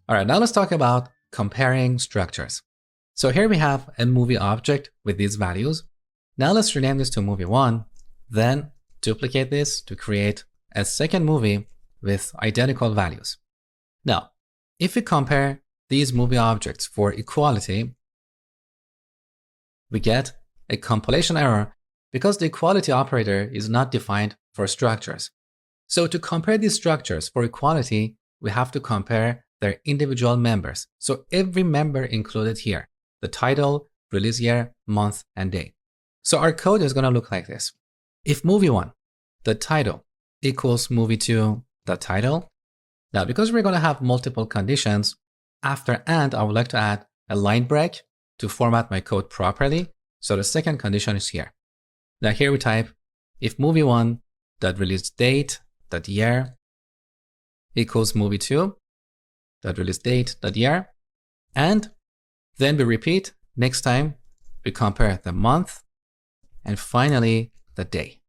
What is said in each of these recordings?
All right, now let's talk about comparing structures. So here we have a movie object with these values. Now let's rename this to movie1, then duplicate this to create a second movie with identical values. Now, if we compare these movie objects for equality, we get a compilation error because the equality operator is not defined for structures. So to compare these structures for equality, we have to compare their individual members. So every member included here, the title, release year, month, and day. So our code is going to look like this. If movie1, the title, equals movie2, the title. Now, because we're going to have multiple conditions, after and, I would like to add a line break to format my code properly. So the second condition is here. Now here we type if movie1 dot release date dot year equals movie2 dot release date dot year, and then we repeat. Next time we compare the month and finally the day.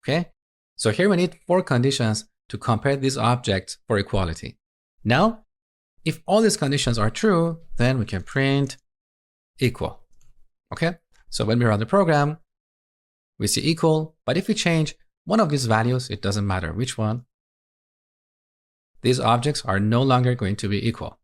Okay, so here we need 4 conditions to compare these objects for equality. Now, if all these conditions are true, then we can print equal. Okay, so when we run the program, we see equal, but if we change one of these values, it doesn't matter which one, these objects are no longer going to be equal.